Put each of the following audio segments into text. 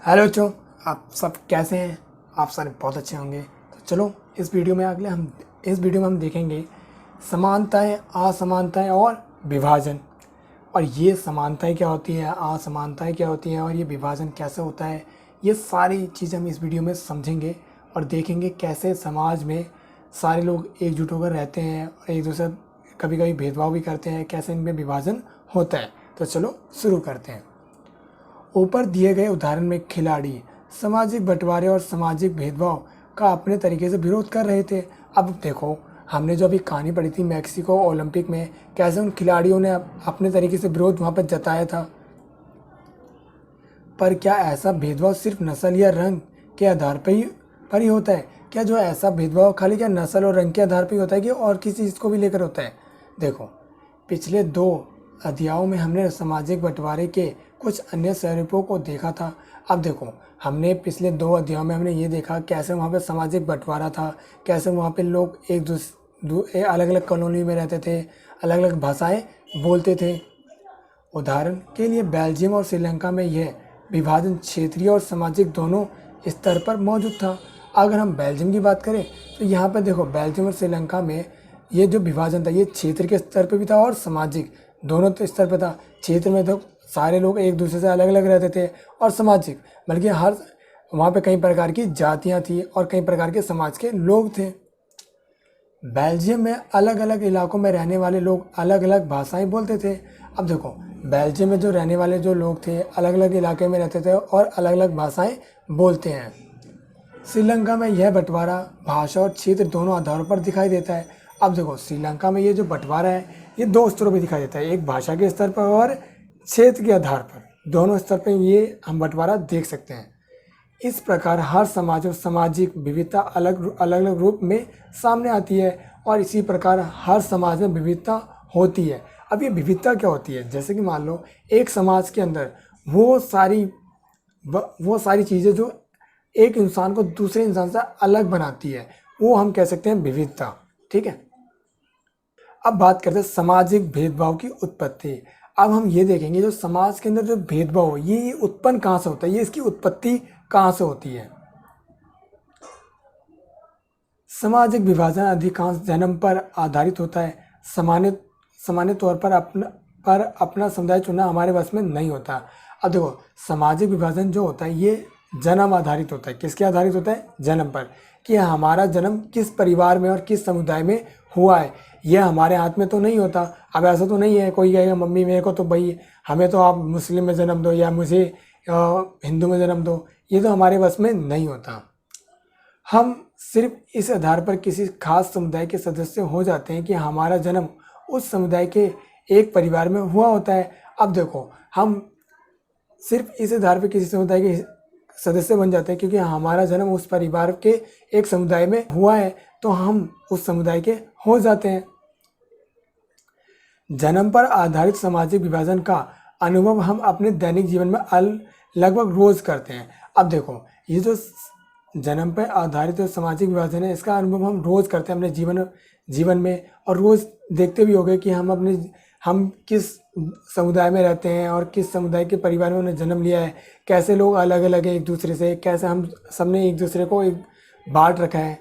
Hello बच्चों, आप सब कैसे हैं। आप सारे बहुत अच्छे होंगे। तो चलो इस वीडियो में हम देखेंगे समानताएं, असमानताएं और विभाजन। और ये समानताएं क्या होती हैं, असमानताएं क्या होती हैं और ये विभाजन कैसे होता है, ये सारी चीज़ें हम इस वीडियो में समझेंगे और देखेंगे कैसे समाज में सारे लोग एकजुट होकर रहते हैं और एक दूसरे कभी कभी भेदभाव भी करते हैं, कैसे इनमें विभाजन होता है। तो चलो शुरू करते हैं। ऊपर दिए गए उदाहरण में खिलाड़ी सामाजिक बंटवारे और सामाजिक भेदभाव का अपने तरीके से विरोध कर रहे थे। अब देखो, हमने जो अभी कहानी पढ़ी थी मैक्सिको ओलंपिक में, कैसे उन खिलाड़ियों ने अपने तरीके से विरोध वहाँ पर जताया था। पर क्या ऐसा भेदभाव सिर्फ नस्ल या रंग के आधार पर ही होता है? क्या जो ऐसा भेदभाव खाली क्या नस्ल और रंग के आधार पर ही होता है कि और किसी चीज़ को भी लेकर होता है? देखो, पिछले 2 अध्यायों में हमने सामाजिक बंटवारे के कुछ अन्य स्वरूपों को देखा था। अब देखो, हमने पिछले 2 अध्यायों में हमने ये देखा कैसे वहाँ पे सामाजिक बंटवारा था, कैसे वहाँ पे लोग अलग अलग कॉलोनी में रहते थे, अलग अलग भाषाएं बोलते थे। उदाहरण के लिए बेल्जियम और श्रीलंका में यह विभाजन क्षेत्रीय और सामाजिक दोनों स्तर पर मौजूद था। अगर हम बेल्जियम की बात करें तो यहाँ पर देखो, बेल्जियम और श्रीलंका में ये जो विभाजन था ये क्षेत्र के स्तर पर भी था और सामाजिक दोनों तो स्तर पर था। क्षेत्र में तो सारे लोग एक दूसरे से अलग अलग रहते थे और सामाजिक बल्कि हर वहाँ पे कई प्रकार की जातियाँ थी और कई प्रकार के समाज के लोग थे। बेल्जियम में अलग अलग इलाकों में रहने वाले लोग अलग अलग भाषाएं बोलते थे। अब देखो, बेल्जियम में जो रहने वाले जो लोग थे अलग अलग इलाके में रहते थे और अलग अलग भाषाएं बोलते हैं। श्रीलंका में यह बंटवारा भाषा और क्षेत्र दोनों आधारों पर दिखाई देता है। अब देखो, श्रीलंका में ये जो बंटवारा है ये 2 स्तरों पर दिखाई देता है, एक भाषा के स्तर पर और क्षेत्र के आधार पर। दोनों स्तर पर ये हम बंटवारा देख सकते हैं। इस प्रकार हर समाज और सामाजिक विविधता अलग अलग रूप में सामने आती है और इसी प्रकार हर समाज में विविधता होती है। अब ये विविधता क्या होती है? जैसे कि मान लो एक समाज के अंदर वो सारी चीज़ें जो एक इंसान को दूसरे इंसान से अलग बनाती है वो हम कह सकते हैं विविधता। ठीक है, अब बात करते हैं सामाजिक भेदभाव की उत्पत्ति। अब हम ये देखेंगे जो समाज के अंदर जो भेदभाव है ये उत्पन्न कहाँ से होता है, ये इसकी उत्पत्ति कहाँ से होती है। सामाजिक विभाजन अधिकांश जन्म पर आधारित होता है। सामान्य तौर पर अपना समुदाय चुनना हमारे बस में नहीं होता। अब देखो, सामाजिक विभाजन जो होता है ये जन्म आधारित होता है। किसके आधारित होता है? जन्म पर, कि हमारा जन्म किस परिवार में और किस समुदाय में हुआ है। यह हमारे हाथ में तो नहीं होता। अब ऐसा तो नहीं है कोई कहेगा मम्मी मेरे को तो भाई हमें तो आप मुस्लिम में जन्म दो या मुझे हिंदू में जन्म दो, ये तो हमारे बस में नहीं होता। हम सिर्फ इस आधार पर किसी खास समुदाय के सदस्य हो जाते हैं कि हमारा जन्म उस समुदाय के एक परिवार में हुआ होता है। अब देखो, हम सिर्फ इस आधार पर किसी समुदाय के सदस्य बन जाते हैं क्योंकि हमारा जन्म उस परिवार के एक समुदाय में हुआ है, तो हम उस समुदाय के हो जाते हैं। जन्म पर आधारित सामाजिक विभाजन का अनुभव हम अपने दैनिक जीवन में लगभग रोज करते हैं। अब देखो, ये जो जन्म पर आधारित जो सामाजिक विभाजन है इसका अनुभव हम रोज करते हैं अपने जीवन में, और रोज देखते भी होंगे कि हम किस समुदाय में रहते हैं और किस समुदाय के परिवार में उन्हें जन्म लिया है, कैसे लोग अलग अलग हैं एक दूसरे से, कैसे हम सबने एक दूसरे को बांट रखा है।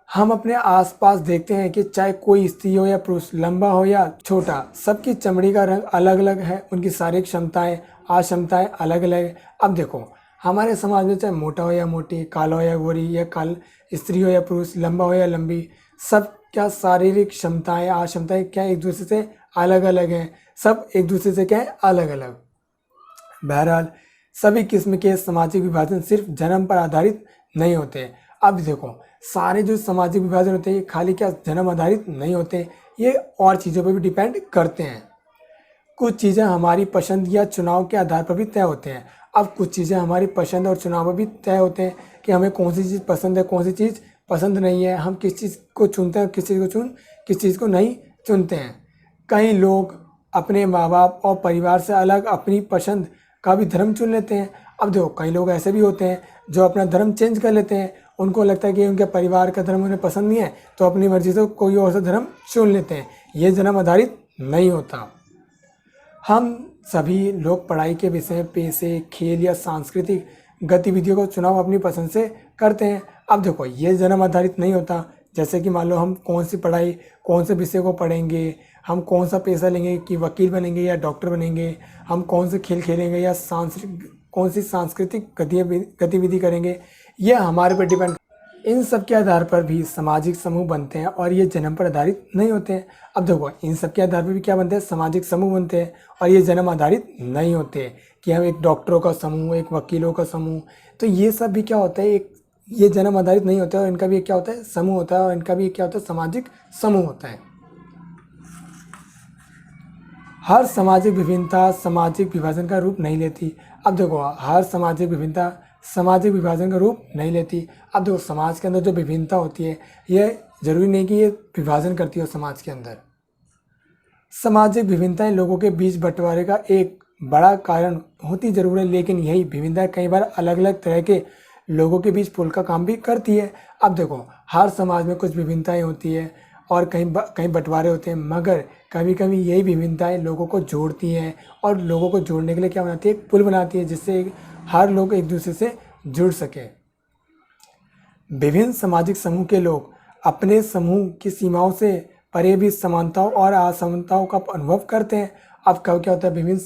हम अपने आसपास देखते हैं कि चाहे कोई स्त्री हो या पुरुष, लंबा हो या छोटा, सबकी चमड़ी का रंग अलग अलग है, उनकी शारीरिक क्षमताएं अक्षमताएं अलग अलग है। अब देखो, हमारे समाज में चाहे मोटा हो या मोटी, काला हो या गोरी, या स्त्री हो या पुरुष, लंबा हो या लंबी, सब क्या शारीरिक क्षमताएं अक्षमताएं क्या एक दूसरे से अलग अलग हैं, सब एक दूसरे से क्या है अलग अलग। बहरहाल सभी किस्म के सामाजिक विभाजन सिर्फ जन्म पर आधारित नहीं होते। अब देखो, सारे जो सामाजिक विभाजन होते हैं ये खाली क्या जन्म आधारित नहीं होते, ये और चीज़ों पर भी डिपेंड करते हैं। कुछ चीज़ें हमारी पसंद या चुनाव के आधार पर भी तय होते हैं। अब कुछ चीज़ें हमारी पसंद और चुनाव पर भी तय होते हैं कि हमें कौन सी चीज़ पसंद है, कौन सी चीज़ पसंद नहीं है, हम किस चीज़ को चुनते हैं, किस चीज़ को नहीं चुनते हैं। कई लोग अपने माँ बाप और परिवार से अलग अपनी पसंद का भी धर्म चुन लेते हैं। अब देखो, कई लोग ऐसे भी होते हैं जो अपना धर्म चेंज कर लेते हैं, उनको लगता है कि उनके परिवार का धर्म उन्हें पसंद नहीं है तो अपनी मर्जी से कोई और सा धर्म चुन लेते हैं। ये जन्म आधारित नहीं होता। हम सभी लोग पढ़ाई के विषय, पैसे, खेल या सांस्कृतिक गतिविधियों को चुनाव अपनी पसंद से करते हैं। अब देखो, ये जन्म आधारित नहीं होता। जैसे कि मान लो हम कौन सी पढ़ाई, कौन से विषय को पढ़ेंगे, हम कौन सा पेशा लेंगे कि वकील बनेंगे या डॉक्टर बनेंगे, हम कौन से खेल खेलेंगे या कौन सी सांस्कृतिक गतिविधि करेंगे, ये हमारे पर डिपेंड। इन सब के आधार पर भी सामाजिक समूह बनते हैं और ये जन्म पर आधारित नहीं होते हैं। अब देखो, इन सब के आधार पर भी क्या बनते हैं, सामाजिक समूह बनते हैं और ये जन्म आधारित नहीं होते कि हम एक डॉक्टरों का समूह, एक वकीलों का समूह। तो ये सब भी क्या होता है, एक ये जन्म आधारित नहीं होता है और इनका भी क्या होता है, समूह होता है, और इनका भी क्या होता है, सामाजिक समूह होता है। हर सामाजिक विभिन्नता सामाजिक विभाजन का रूप नहीं लेती। अब देखो, हर सामाजिक विभिन्नता सामाजिक विभाजन का रूप नहीं लेती। अब देखो, समाज के अंदर जो विभिन्नता होती है, ये जरूरी नहीं कि ये विभाजन करती हो समाज के अंदर। सामाजिक विभिन्नताएं लोगों के बीच बंटवारे का एक बड़ा कारण होती जरूर है, लेकिन यही विभिन्नताएं कई बार अलग अलग तरह के लोगों के बीच पुल का काम भी करती है। अब देखो, हर समाज में कुछ विभिन्नताएं होती है और कहीं बंटवारे होते हैं, मगर कभी कभी यही विभिन्नताएं लोगों को जोड़ती हैं और लोगों को जोड़ने के लिए क्या बनाती है, एक पुल बनाती है, जिससे हर लोग एक दूसरे से जुड़ सके। विभिन्न सामाजिक समूह के लोग अपने समूह की सीमाओं से परे भी समानताओं और असमानताओं का अनुभव करते हैं। अब कब क्या होता है, विभिन्न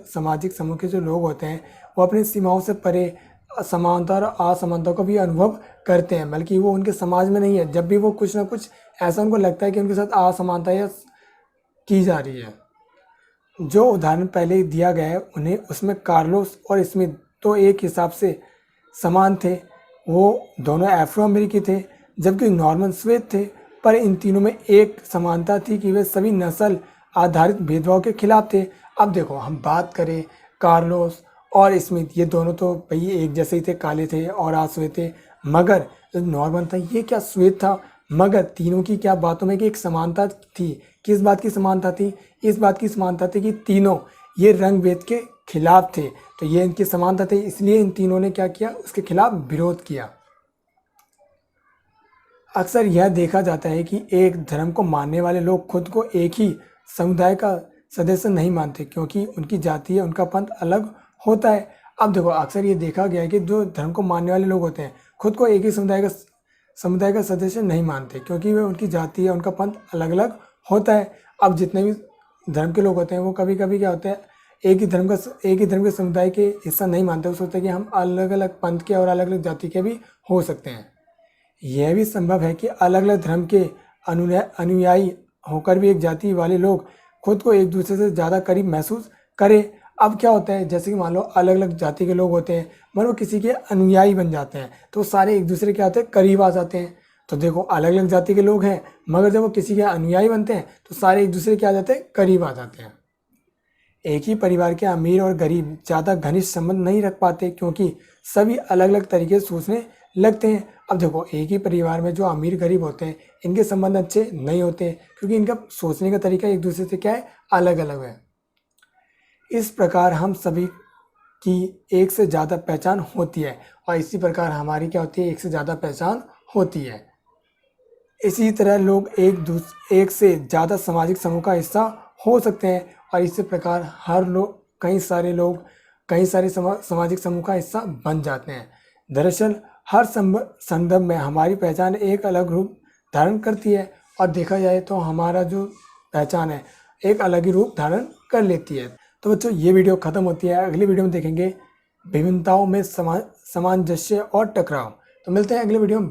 सामाजिक समूह के जो लोग होते हैं वो अपनी सीमाओं से परे समानता और असमानता को भी अनुभव करते हैं, बल्कि वो उनके समाज में नहीं है। जब भी वो कुछ ना कुछ ऐसा उनको लगता है कि उनके साथ असमानता या की जा रही है। जो उदाहरण पहले दिया गया है उन्हें, उसमें कार्लोस और स्मिथ तो एक हिसाब से समान थे, वो दोनों अफ्रो अमेरिकी थे, जबकि नॉर्मन श्वेत थे। पर इन तीनों में एक समानता थी कि वे सभी नस्ल आधारित भेदभाव के खिलाफ थे। अब देखो, हम बात करें कार्लोस और स्मिथ, ये दोनों तो भाई एक जैसे ही थे, काले थे और आश्वेत थे। मगर जो नॉर्मन था ये क्या श्वेत था, मगर तीनों की क्या बातों में कि एक समानता थी। किस बात की समानता थी, इस बात की समानता थी कि तीनों ये रंग भेद के खिलाफ थे। तो ये इनकी समानता थी, इसलिए इन तीनों ने क्या किया, उसके खिलाफ विरोध किया। अक्सर यह देखा जाता है कि एक धर्म को मानने वाले लोग खुद को एक ही समुदाय का सदस्य नहीं मानते, क्योंकि उनकी जाति या उनका पंथ अलग होता है। अब देखो, अक्सर ये देखा गया है कि जो धर्म को मानने वाले लोग होते हैं खुद को एक ही समुदाय का सदस्य नहीं मानते, क्योंकि वे उनकी जाति या उनका पंथ अलग अलग होता है। अब जितने भी धर्म के लोग होते हैं वो कभी कभी क्या होता है, एक ही धर्म के समुदाय के हिस्सा नहीं मानते। वो सोचते हैं कि हम अलग अलग पंथ के और अलग अलग जाति के भी हो सकते हैं। यह भी संभव है कि अलग अलग धर्म के अनुयायी होकर भी एक जाति वाले लोग खुद को एक दूसरे से ज़्यादा करीब महसूस करें। अब क्या होता है, जैसे कि मान लो अलग अलग जाति के लोग होते हैं, मान लो किसी के अनुयायी बन जाते हैं, तो सारे एक दूसरे के आते करीब आ जाते हैं। तो देखो, अलग अलग जाति के लोग हैं, मगर जब वो किसी के अनुयायी बनते हैं तो सारे एक दूसरे के आ जाते हैं, करीब आ जाते हैं। एक ही परिवार के अमीर और गरीब ज़्यादा घनिष्ठ संबंध नहीं रख पाते, क्योंकि सभी अलग अलग तरीके से सोचने लगते हैं। अब देखो, एक ही परिवार में जो अमीर गरीब होते हैं इनके संबंध अच्छे नहीं होते, क्योंकि इनका सोचने का तरीका एक दूसरे से क्या है, अलग अलग है। इस प्रकार हम सभी की एक से ज़्यादा पहचान होती है और इसी प्रकार हमारी क्या होती है, एक से ज़्यादा पहचान होती है। इसी तरह लोग एक से ज़्यादा सामाजिक समूह का हिस्सा हो सकते हैं और इसी प्रकार हर लोग कई सारे सामाजिक समूह का हिस्सा बन जाते हैं। दरअसल हर संदर्भ में हमारी पहचान एक अलग रूप धारण करती है और देखा जाए तो हमारा जो पहचान है एक अलग ही रूप धारण कर लेती है। तो बच्चों, ये वीडियो ख़त्म होती है। अगली वीडियो में देखेंगे विभिन्नताओं में सामंजस्य और टकराव। तो मिलते हैं अगले वीडियो में।